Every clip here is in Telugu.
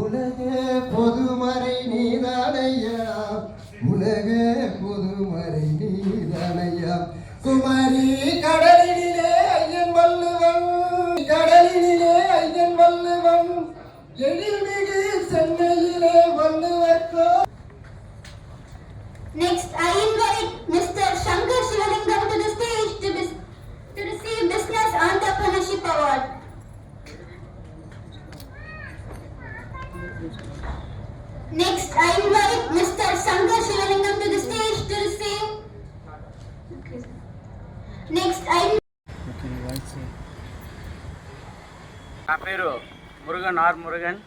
உலகே பொதுமறை நீதானையா, உலகே பொதுமறை நீதானையா. குமரி கடலினிலே ஐயன் வள்ளுவன், கடலினிலே ஐயன் வள்ளுவன், எழில்மிகு சென்னையிலே வள்ளுவர்க்கோ. Next, I invite Mr. Shankar Shivalingam to the stage to receive Business Entrepreneurship Award. Next, I invite Mr. Shankar Shivalingam to the stage to receive. Next, I. నా పేరు మురుగన్ ఆర్ మురుగన్.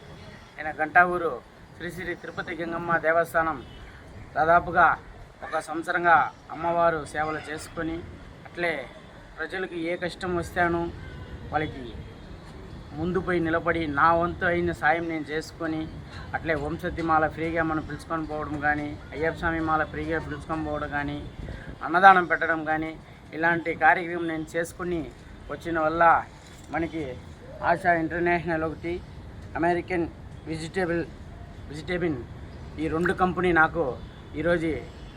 ఆయన గంటావూరు శ్రీ శ్రీ తిరుపతి గంగమ్మ దేవస్థానం దాదాపుగా 1 సంవత్సరంగా అమ్మవారు సేవలు చేసుకొని అట్లే ప్రజలకు ఏ కష్టం వస్తాను వాళ్ళకి ముందు పోయి నిలబడి నా వంతు అయిన సాయం నేను చేసుకొని అట్లే వంశతి మాల ఫ్రీగా మనం పిలుచుకొని పోవడం కానీ, అయ్యప్ప స్వామి మాల ఫ్రీగా పిలుచుకొని పోవడం కానీ, అన్నదానం పెట్టడం కానీ ఇలాంటి కార్యక్రమం నేను చేసుకుని వచ్చిన వల్ల మనకి ఆశా ఇంటర్నేషనల్ ఒకటి, అమెరికన్ వెజిటేబుల్ ఈ 2 కంపెనీ నాకు ఈరోజు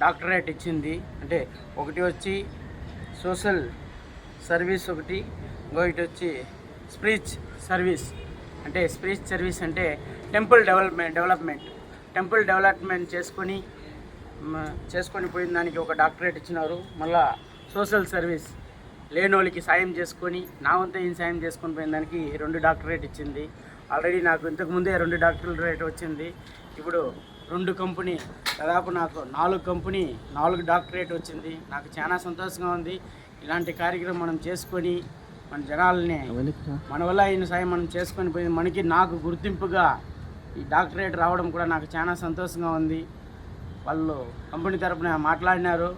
డాక్టరేట్ ఇచ్చింది. అంటే ఒకటి వచ్చి సోషల్ సర్వీస్, ఒకటి ఇంకొకటి వచ్చి స్పిరిచ్ సర్వీస్. అంటే స్పిరిచ్ సర్వీస్ అంటే టెంపుల్ డెవలప్మెంట్ చేసుకొని పోయిన దానికి ఒక డాక్టరేట్ ఇచ్చినారు. మళ్ళా సోషల్ సర్వీస్ లేనోళ్ళకి సాయం చేసుకొని నా వంతు ఏం సాయం చేసుకొని పోయిన దానికి 2 డాక్టరేట్ ఇచ్చింది. ఆల్రెడీ నాకు ఇంతకుముందే 2 డాక్టరేట్ వచ్చింది. ఇప్పుడు 2 కంపెనీ దాదాపు నాకు 4 డాక్టరేట్ వచ్చింది. నాకు చాలా సంతోషంగా ఉంది. ఇలాంటి కార్యక్రమం మనం చేసుకొని మన జనాలని మన వల్ల అయిన సాయం మనం చేసుకొని పోయింది నాకు గుర్తింపుగా ఈ డాక్టరేట్ రావడం కూడా నాకు చాలా సంతోషంగా ఉంది. వాళ్ళు కంపెనీ తరపున మాట్లాడినారు,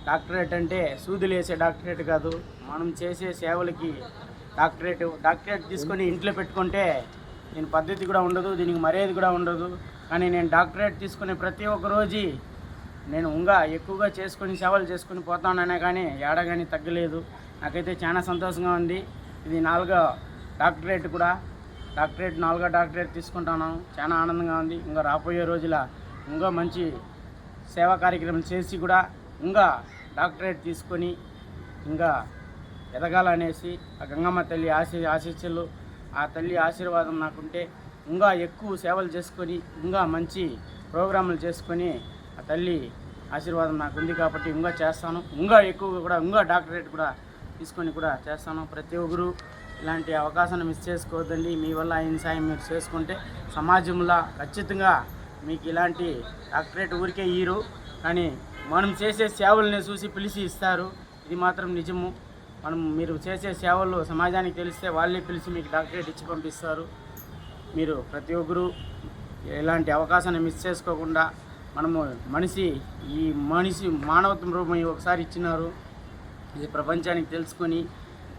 డాక్టరేట్ అంటే సూదులు వేసే డాక్టరేట్ కాదు, మనం చేసే సేవలకి డాక్టరేట్ తీసుకొని ఇంట్లో పెట్టుకుంటే దీని పద్ధతి కూడా ఉండదు, దీనికి మర్యాద కూడా ఉండదు. కానీ నేను డాక్టరేట్ తీసుకునే ప్రతి ఒక్క రోజు నేను ఇంకా ఎక్కువగా చేసుకొని సేవలు చేసుకొని పోతాననే కానీ ఏడా కానీ తగ్గలేదు. నాకైతే చాలా సంతోషంగా ఉంది. ఇది 4వ డాక్టరేట్ కూడా, 4వ డాక్టరేట్ తీసుకుంటాను. చాలా ఆనందంగా ఉంది. ఇంకా రాబోయే రోజుల ఇంకా మంచి సేవా కార్యక్రమం చేసి కూడా ఇంకా డాక్టరేట్ తీసుకొని ఇంకా ఎదగాలనేసి ఆ గంగమ్మ తల్లి ఆశీస్సులు, ఆ తల్లి ఆశీర్వాదం నాకుంటే ఇంకా ఎక్కువ సేవలు చేసుకొని ఇంకా మంచి ప్రోగ్రాములు చేసుకొని ఆ తల్లి ఆశీర్వాదం నాకు ఉంది కాబట్టి ఇంకా చేస్తాను. ఇంకా ఎక్కువగా కూడా ఇంకా డాక్టరేట్ కూడా తీసుకొని కూడా చేస్తాను. ప్రతి ఒక్కరు ఇలాంటి అవకాశాన్ని మిస్ చేసుకోవద్దండి. మీ వల్ల అయిన సాయం మీరు చేసుకుంటే సమాజంలో ఖచ్చితంగా మీకు ఇలాంటి డాక్టరేట్ ఊరికే ఇయ్యరు, కానీ మనం చేసే సేవల్ని చూసి పిలిచి ఇస్తారు. ఇది మాత్రం నిజము. మీరు చేసే సేవలు సమాజానికి తెలిస్తే వాళ్ళే పిలిచి మీకు డాక్టరేట్ ఇచ్చి పంపిస్తారు. మీరు ప్రతి ఒక్కరు ఇలాంటి అవకాశాన్ని మిస్ చేసుకోకుండా ఈ మనిషి మానవత్వం రూపం ఒకసారి ఇచ్చినారు. ఇది ప్రపంచానికి తెలుసుకొని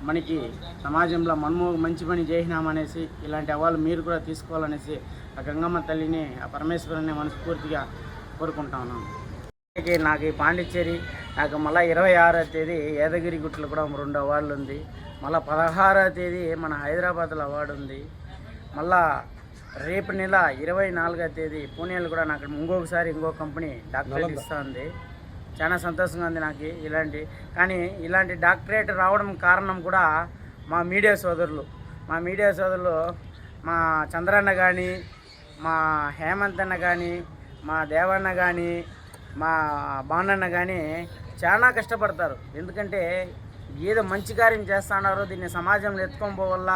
మనకి సమాజంలో మనము మంచి పని చేసినామనేసి ఇలాంటి అవాళ్ళు మీరు కూడా తీసుకోవాలనేసి ఆ గంగమ్మ తల్లిని, ఆ పరమేశ్వరుని మనస్ఫూర్తిగా కోరుకుంటాను. నాకు ఈ పాండిచ్చేరి నాకు మళ్ళీ 26వ తేదీ యాదగిరి గుట్టలో కూడా 2 అవార్డులు ఉంది. మళ్ళీ 16వ తేదీ మన హైదరాబాద్లో అవార్డు ఉంది. మళ్ళా రేపు నెల 24వ తేదీ పూణేలో కూడా నాకు ఇంకో కంపెనీ డాక్టరేట్ ఇస్తుంది. చాలా సంతోషంగా ఉంది నాకు ఇలాంటి డాక్టరేట్ రావడం కారణం కూడా మా మీడియా సోదరులు మా చంద్రన్న కానీ, మా హేమంత్ అన్న కానీ, మా దేవన్న కానీ, మా బాణన్న కానీ చాలా కష్టపడతారు. ఎందుకంటే ఏదో మంచి కార్యం చేస్తున్నారు, దీన్ని సమాజంలో ఎత్తుకొని పోవల్ల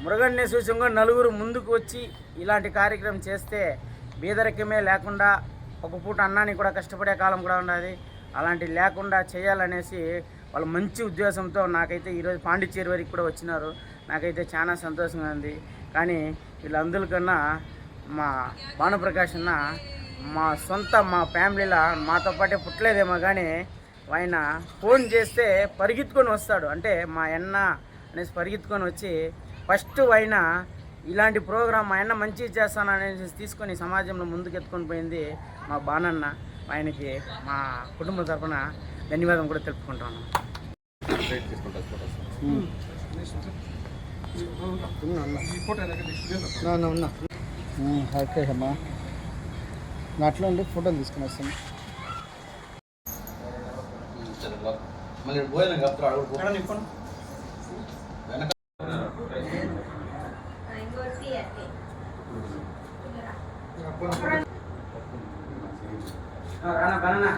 మురుగన్నే చూసి ఇంకా 4 ముందుకు వచ్చి ఇలాంటి కార్యక్రమం చేస్తే బీదరికమే లేకుండా ఒక పూట అన్నానికి కూడా కష్టపడే కాలం కూడా ఉన్నది. అలాంటి లేకుండా చేయాలనేసి వాళ్ళు మంచి ఉద్దేశంతో నాకైతే ఈరోజు పాండిచ్చేరి వరకు కూడా వచ్చినారు. నాకైతే చాలా సంతోషంగా ఉంది. కానీ వీళ్ళందరికన్నా మా భానుప్రకాష్ అన్న మా ఫ్యామిలీలో మాతో పాటే పుట్టలేదేమో కానీ ఆయన ఫోన్ చేస్తే పరిగెత్తుకొని వస్తాడు. అంటే మా అన్న అనేసి పరిగెత్తుకొని వచ్చి ఫస్ట్ ఆయన ఇలాంటి ప్రోగ్రాం ఆయన మంచిగా చేస్తాననేసి తీసుకొని సమాజంలో ముందుకు ఎత్తుకొని పోయింది మా బాణన్న. ఆయనకి మా కుటుంబం తరఫున ధన్యవాదం కూడా తెలుపుకుంటాను. సపరేట్ తీసుకుంటారు ఉన్నా ఓకే అమ్మా అట్లా ఉండి ఫోటోలు తీసుకుని వస్తాను. మళ్ళీ పోయినా కప్తారు రానా బనానా